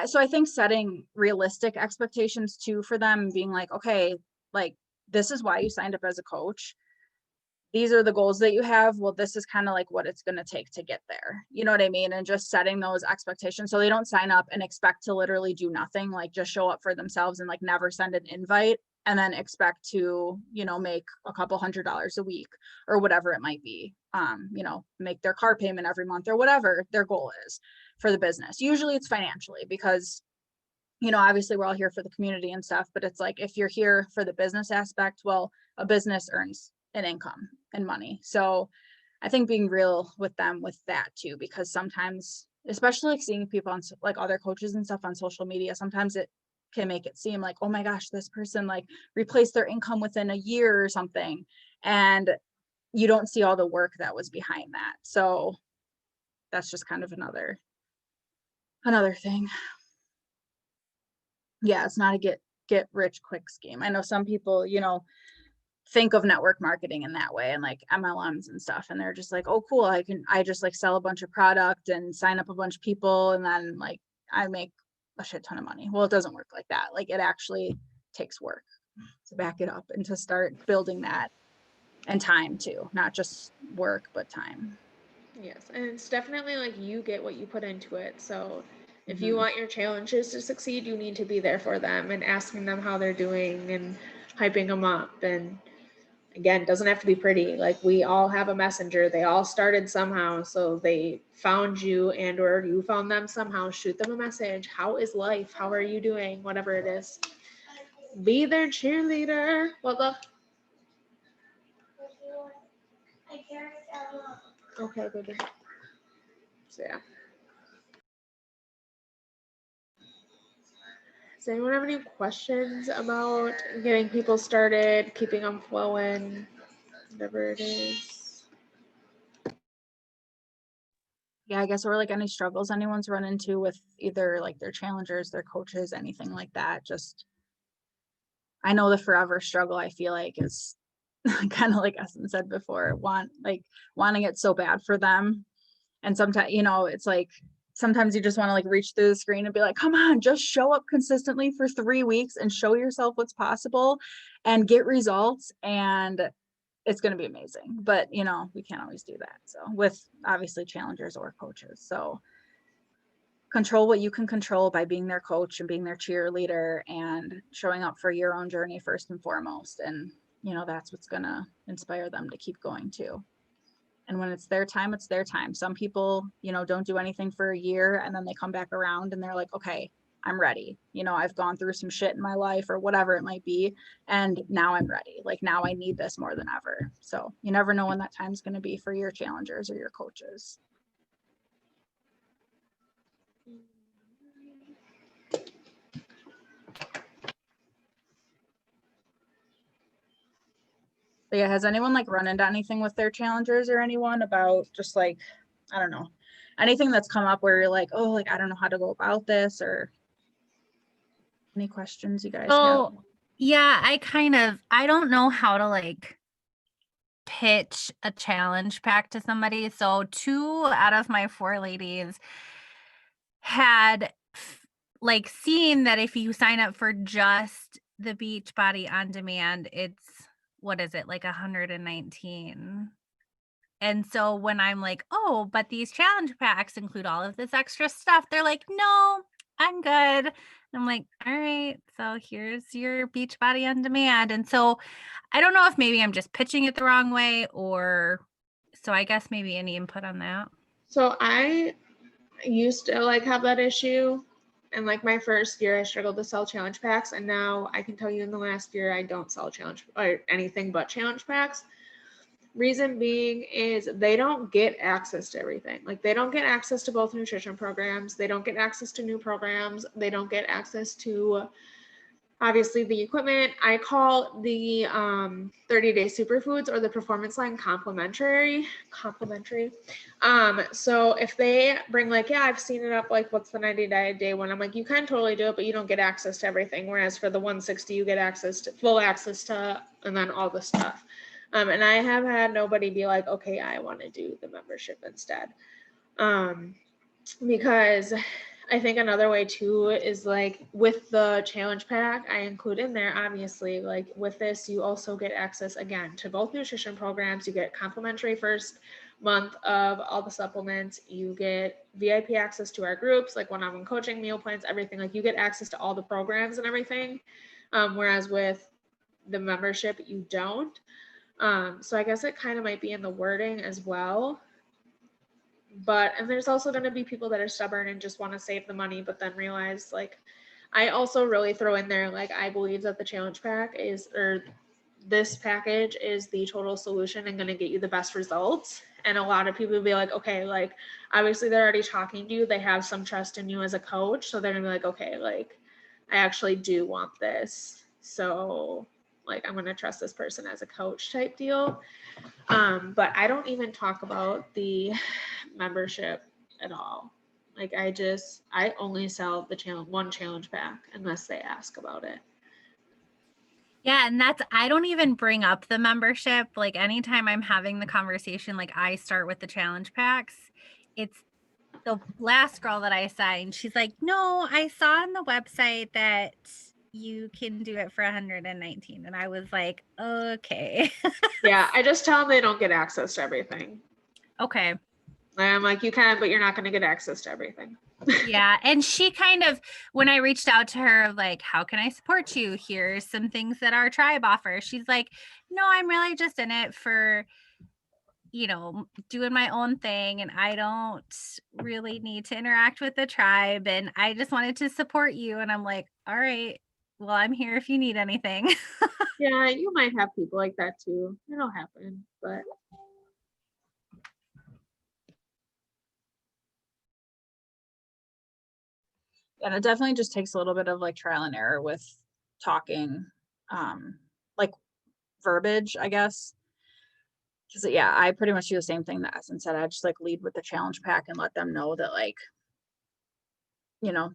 so I think setting realistic expectations too for them, being like, okay, like this is why you signed up as a coach. These are the goals that you have. Well, this is kind of like what it's going to take to get there. You know what I mean? And just setting those expectations so they don't sign up and expect to literally do nothing, like just show up for themselves and like never send an invite and then expect to, you know, make a couple $100 a week or whatever it might be. You know, make their car payment every month or whatever their goal is for the business. Usually it's financially because, you know, obviously we're all here for the community and stuff, but it's like if you're here for the business aspect, well, a business earns an income and money. So I think being real with them with that too, because sometimes, especially like seeing people on like other coaches and stuff on social media, sometimes it can make it seem like, oh my gosh, this person like replaced their income within a year or something. And you don't see all the work that was behind that. So that's just kind of another thing. Yeah, it's not a get rich quick scheme. I know some people, you know, think of network marketing in that way and like MLMs and stuff. And they're just like, oh, cool. I just like sell a bunch of product and sign up a bunch of people. And then like, I make a shit ton of money. Well, it doesn't work like that. Like it actually takes work to back it up and to start building that, and time too, not just work, but time. Yes, and it's definitely like you get what you put into it. So if you Mhm. want your challenges to succeed, you need to be there for them and asking them how they're doing and hyping them up. And again, it doesn't have to be pretty. Like we all have a messenger. They all started somehow. So they found you and or you found them somehow. Shoot them a message. How is life? How are you doing? Whatever it is. Be their cheerleader. What the? Okay, baby. So yeah. Does anyone have any questions about getting people started, keeping them flowing, whatever it is? Yeah, I guess, or like any struggles anyone's run into with either like their challengers, their coaches, anything like that. Just, I know the forever struggle I feel like is kind of like Essen said before, wanting it so bad for them. And sometimes, you know, it's like, sometimes you just want to like reach through the screen and be like, come on, just show up consistently for 3 weeks and show yourself what's possible and get results. And it's going to be amazing. But, you know, we can't always do that. So with obviously challengers or coaches. So control what you can control by being their coach and being their cheerleader and showing up for your own journey first and foremost. And, you know, that's what's going to inspire them to keep going too. And when it's their time, it's their time. Some people, you know, don't do anything for a year and then they come back around and they're like, okay, I'm ready. You know, I've gone through some shit in my life or whatever it might be. And now I'm ready. Like now I need this more than ever. So you never know when that time's going to be for your challengers or your coaches. But yeah, has anyone like run into anything with their challengers or anyone about just like, I don't know, anything that's come up where you're like, oh, like, I don't know how to go about this, or any questions you guys have? So yeah, I don't know how to like pitch a challenge pack to somebody. So 2 out of my 4 ladies had like seen that if you sign up for just the Beachbody on demand, it's what is it, like 119. And so when I'm like, oh, but these challenge packs include all of this extra stuff, they're like, no, I'm good. And I'm like, all right, so here's your Beachbody on demand. And so I don't know if maybe I'm just pitching it the wrong way, or so I guess maybe any input on that. So I used to like have that issue. And like my first year, I struggled to sell challenge packs. And now I can tell you in the last year, I don't sell challenge or anything but challenge packs. Reason being is they don't get access to everything. Like they don't get access to both nutrition programs. They don't get access to new programs. They don't get access to obviously the equipment. I call the 30-day superfoods or the performance line complimentary. So if they bring like, yeah, I've seen it up, like what's the 90-day one? I'm like, you can totally do it, but you don't get access to everything. Whereas for the 160, you get full access to, and then all the stuff. And I have had nobody be like, okay, I want to do the membership instead. Because I think another way too is like with the challenge pack, I include in there, obviously, like with this, you also get access again to both nutrition programs. You get complimentary first month of all the supplements. You get VIP access to our groups, like one-on-one coaching, meal plans, everything. Like you get access to all the programs and everything. Whereas with the membership, you don't. So I guess it kind of might be in the wording as well. And there's also going to be people that are stubborn and just want to save the money, but then realize like, I also really throw in there, like, I believe that the challenge pack this package is the total solution and going to get you the best results. And a lot of people will be like, okay, like, obviously they're already talking to you. They have some trust in you as a coach. So they're gonna be like, okay, like, I actually do want this. So like, I'm going to trust this person as a coach type deal. But I don't even talk about the membership at all. Like I only sell the one challenge pack unless they ask about it. Yeah, and I don't even bring up the membership. Like anytime I'm having the conversation, like I start with the challenge packs. It's the last girl that I signed. She's like, no, I saw on the website that you can do it for 119. And I was like, okay. Yeah, I just tell them they don't get access to everything. Okay. I'm like, you can, but you're not going to get access to everything. Yeah. And she kind of, when I reached out to her, like, how can I support you? Here's some things that our tribe offers. She's like, no, I'm really just in it for, doing my own thing. And I don't really need to interact with the tribe. And I just wanted to support you. And I'm like, all right, well, I'm here if you need anything. Yeah, you might have people like that too. It'll happen, but. And it definitely just takes a little bit of like trial and error with talking, like verbiage, I guess. Because yeah, I pretty much do the same thing that Essen said. I just like lead with the challenge pack and let them know that like,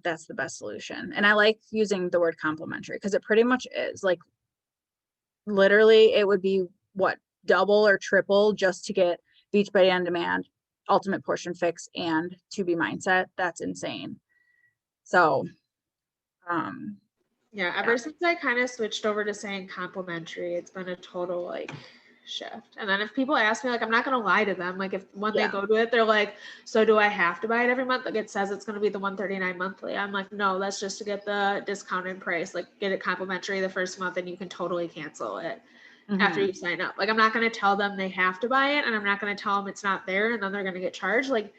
that's the best solution. And I like using the word complimentary because it pretty much is like, literally it would be what, double or triple just to get Beachbody On Demand, Ultimate Portion Fix, and 2B Mindset. That's insane. So, yeah, ever since I kind of switched over to saying complimentary, it's been a total like shift. And then if people ask me, like, I'm not going to lie to them. Like when they go to it, they're like, so do I have to buy it every month? Like it says it's going to be the $139 monthly. I'm like, no, that's just to get the discounted price, like get it complimentary the first month and you can totally cancel it after you sign up. Like, I'm not going to tell them they have to buy it and I'm not going to tell them it's not there and then they're going to get charged. Like,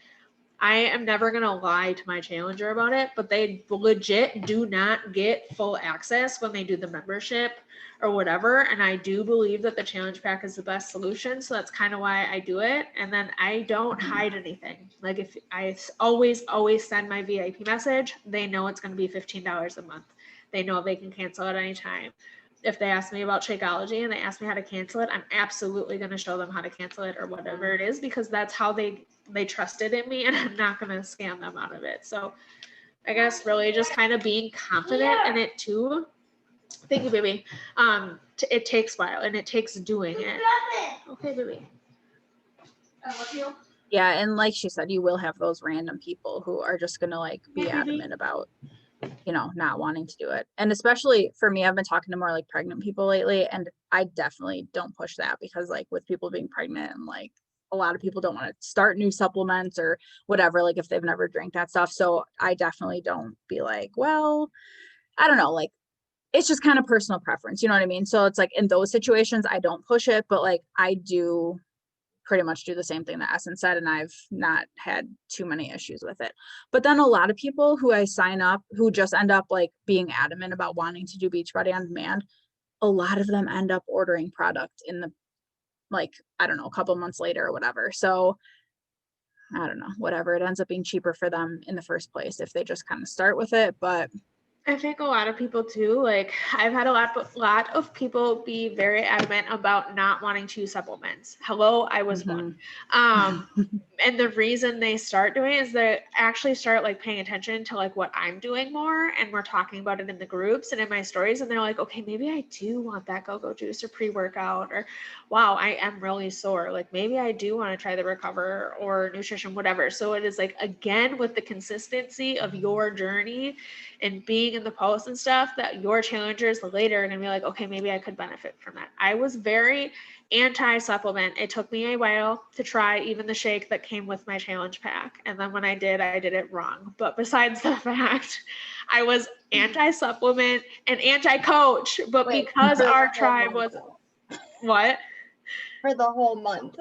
I am never going to lie to my challenger about it, but they legit do not get full access when they do the membership or whatever. And I do believe that the challenge pack is the best solution. So that's kind of why I do it. And then I don't hide anything. Like if I always send my VIP message, they know it's going to be $15 a month. They know they can cancel at any time. If they ask me about Shakeology and they ask me how to cancel it, I'm absolutely going to show them how to cancel it or whatever it is, because that's how they trusted in me and I'm not going to scam them out of it. So I guess really just kind of being confident in it too. Thank you, baby. It takes a while and it takes doing it. Okay, baby. Yeah. And like she said, you will have those random people who are just going to like be adamant about, not wanting to do it. And especially for me, I've been talking to more like pregnant people lately, and I definitely don't push that because like with people being pregnant and like a lot of people don't want to start new supplements or whatever, like if they've never drank that stuff. So I definitely don't be like, well, I don't know, like it's just kind of personal preference, you know what I mean? So it's like in those situations, I don't push it, but like I do pretty much do the same thing that Essen said, and I've not had too many issues with it. But then a lot of people who I sign up who just end up like being adamant about wanting to do Beachbody On Demand, a lot of them end up ordering product in the like, I don't know, a couple months later or whatever. So I don't know, whatever, it ends up being cheaper for them in the first place if they just kind of start with it. But I think a lot of people too, like I've had a lot of people be very adamant about not wanting to use supplements. Hello, I was one. And the reason they start doing it is they actually start like paying attention to like what I'm doing more, and we're talking about it in the groups and in my stories, and they're like, okay, maybe I do want that go-go juice or pre-workout, or wow, I am really sore. Like maybe I do want to try the Recover or nutrition, whatever. So it is like, again, with the consistency of your journey and being in the posts and stuff, that your challengers later are going to be like, okay, maybe I could benefit from that. I was very anti-supplement. It took me a while to try even the shake that came with my challenge pack. And then when I did it wrong. But besides the fact, I was anti-supplement and anti-coach. But Wait, because for the our whole tribe was, month. what? For the whole month.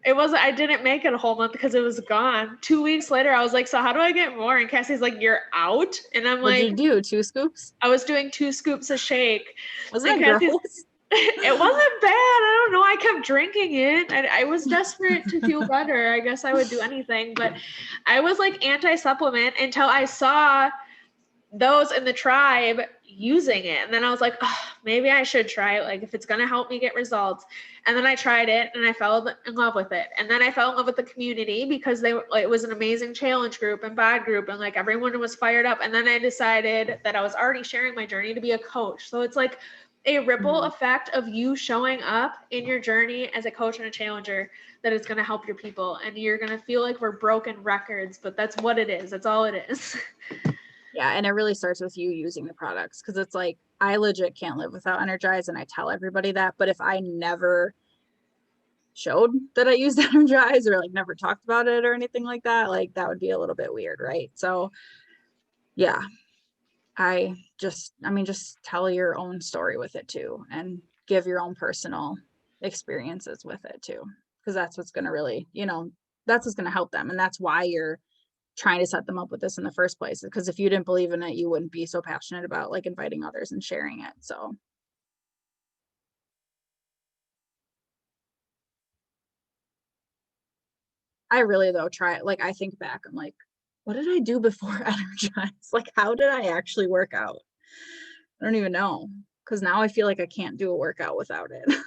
It wasn't, I didn't make it a whole month because it was gone. 2 weeks later, I was like, so how do I get more? And Cassie's like, you're out. And I'm what'd like, you do? 2 scoops? I was doing 2 scoops of shake. Wasn't And that Cassie's, gross? it wasn't bad. I don't know. I kept drinking it. I was desperate to feel better. I guess I would do anything, but I was like anti-supplement until I saw those in the tribe using it. And then I was like, oh, maybe I should try it. Like if it's going to help me get results. And then I tried it and I fell in love with it. And then I fell in love with the community because it was an amazing challenge group and bod group. And like everyone was fired up. And then I decided that I was already sharing my journey to be a coach. So it's like a ripple effect of you showing up in your journey as a coach and a challenger that is going to help your people. And you're going to feel like we're broken records, but that's what it is. That's all it is. Yeah, and it really starts with you using the products, because it's like, I legit can't live without Energize, and I tell everybody that. But if I never showed that I used Energize or like never talked about it or anything like that, like that would be a little bit weird, right? So yeah, just tell your own story with it too, and give your own personal experiences with it too, because that's what's going to really, that's what's going to help them. And that's why you're trying to set them up with this in the first place, because if you didn't believe in it, you wouldn't be so passionate about like inviting others and sharing it. So I really though try, like I think back, I'm like, what did I do before Energize? Like how did I actually work out? I don't even know, because now I feel like I can't do a workout without it.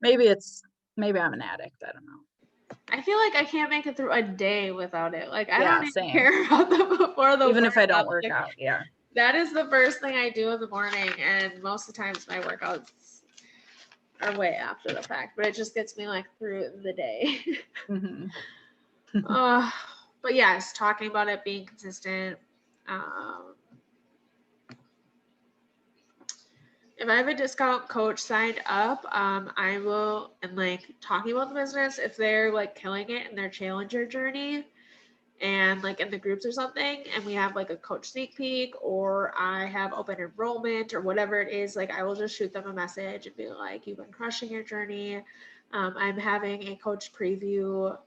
maybe I'm an addict, I don't know. I feel like I can't make it through a day without it. Like I Yeah, don't even same. care about the before the Even if I don't workout. work Like, out, yeah. that is the first thing I do in the morning, and most of the times my workouts are way after the fact, but it just gets me like through the day. But yes, talking about it being consistent. If I have a discount coach signed up, I will, and like talking about the business, if they're like killing it in their challenger journey and like in the groups or something, and we have like a coach sneak peek, or I have open enrollment or whatever it is, like I will just shoot them a message and be like, you've been crushing your journey. I'm having a coach preview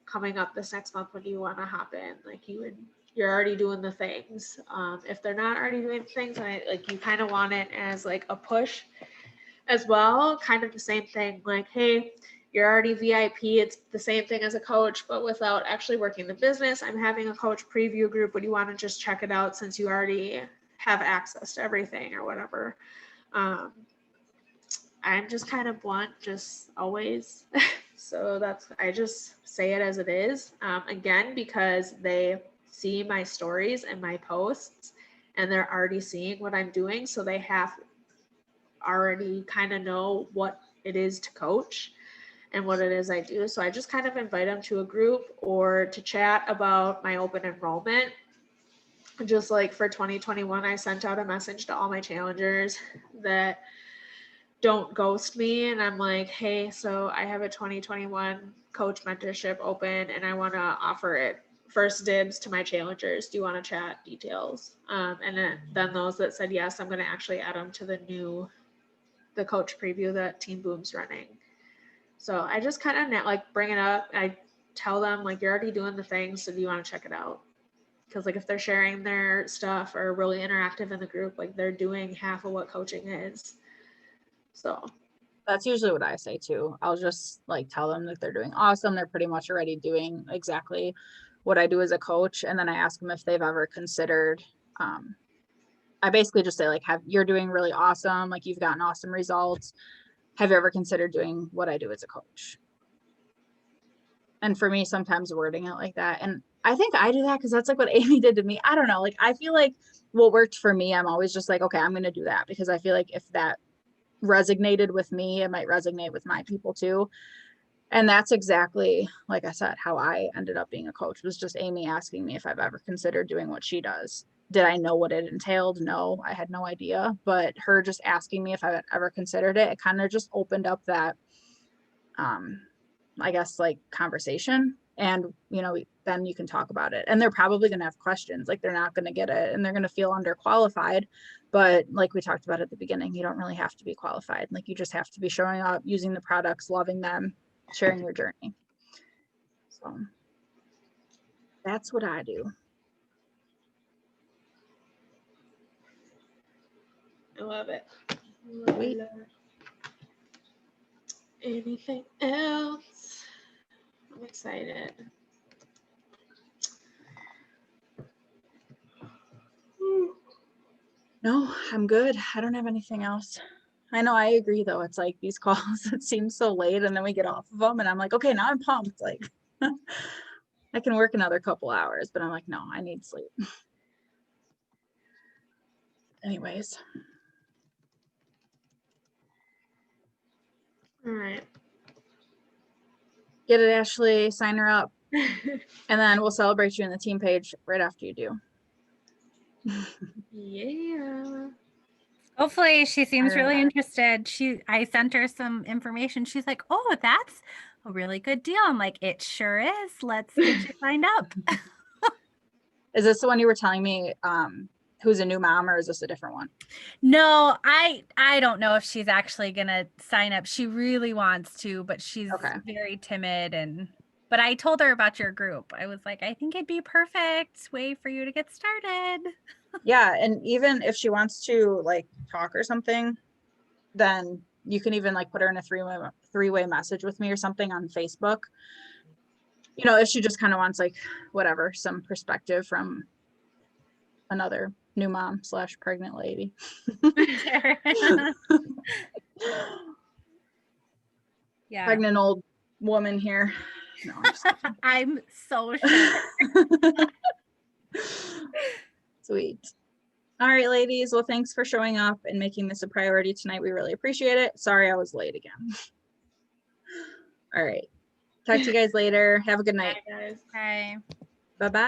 coming up this next month. When you want to hop in, like you're already doing the things. If they're not already doing things, and like you kind of want it as like a push as well, kind of the same thing. Like, hey, you're already VIP. It's the same thing as a coach, but without actually working the business. I'm having a coach preview group. Would you want to just check it out since you already have access to everything or whatever? I'm just kind of blunt, just always. So I just say it as it is. Again, because they see my stories and my posts and they're already seeing what I'm doing. So they have already kind of know what it is to coach and what it is I do. So I just kind of invite them to a group or to chat about my open enrollment. Just like for 2021, I sent out a message to all my challengers that don't ghost me. And I'm like, hey, so I have a 2021 coach mentorship open and I want to offer it first dibs to my challengers. Do you want to chat details? And then those that said yes, I'm going to actually add them to the coach preview that Team Boom's running. So I just kind of like bring it up. I tell them like, you're already doing the things, so do you want to check it out? Because like if they're sharing their stuff or really interactive in the group, like they're doing half of what coaching is. So That's usually what I say too. I'll just like tell them that they're doing awesome. They're pretty much already doing exactly what I do as a coach. And then I ask them if they've ever considered, I basically just say like, you're doing really awesome. Like you've gotten awesome results. Have you ever considered doing what I do as a coach? And for me, sometimes wording it like that. And I think I do that because that's like what Amy did to me. I don't know. Like, I feel like what worked for me, I'm always just like, okay, I'm going to do that because I feel like if that resonated with me, it might resonate with my people too. And that's exactly, like I said, how I ended up being a coach, was just Amy asking me if I've ever considered doing what she does. Did I know what it entailed? No, I had no idea. But her just asking me if I had ever considered it, it kind of just opened up that, I guess, like conversation. And, you know, then you can talk about it. And they're probably going to have questions, like they're not going to get it and they're going to feel underqualified. But like we talked about at the beginning, you don't really have to be qualified. Like you just have to be showing up, using the products, loving them, sharing your journey. So that's what I do. I love it. Love it, love it. Anything else? I'm excited. No, I'm good. I don't have anything else. I know, I agree though. It's like these calls, it seems so late and then we get off of them and I'm like, okay, now I'm pumped. Like I can work another couple hours, but I'm like, no, I need sleep. Anyways. All right. Get it, Ashley, sign her up. And then we'll celebrate you in the team page right after you do. Yeah. Hopefully she seems Alright. really interested. I sent her some information. She's like, oh, that's a really good deal. I'm like, it sure is. Let's get you signed up. Is this the one you were telling me who's a new mom, or is this a different one? No, I don't know if she's actually gonna sign up. She really wants to, but she's Okay. very timid. But I told her about your group. I was like, I think it'd be perfect way for you to get started. Yeah, and even if she wants to like talk or something, then you can even like put her in a three-way message with me or something on Facebook. You know, if she just kind of wants like whatever, some perspective from another new mom / pregnant lady. Yeah. Pregnant old woman here. No, I'm just I'm so sure. Sweet. All right, ladies. Well, thanks for showing up and making this a priority tonight. We really appreciate it. Sorry I was late again. All right. Talk to you guys later. Have a good night. Bye, guys. Okay. Bye-bye.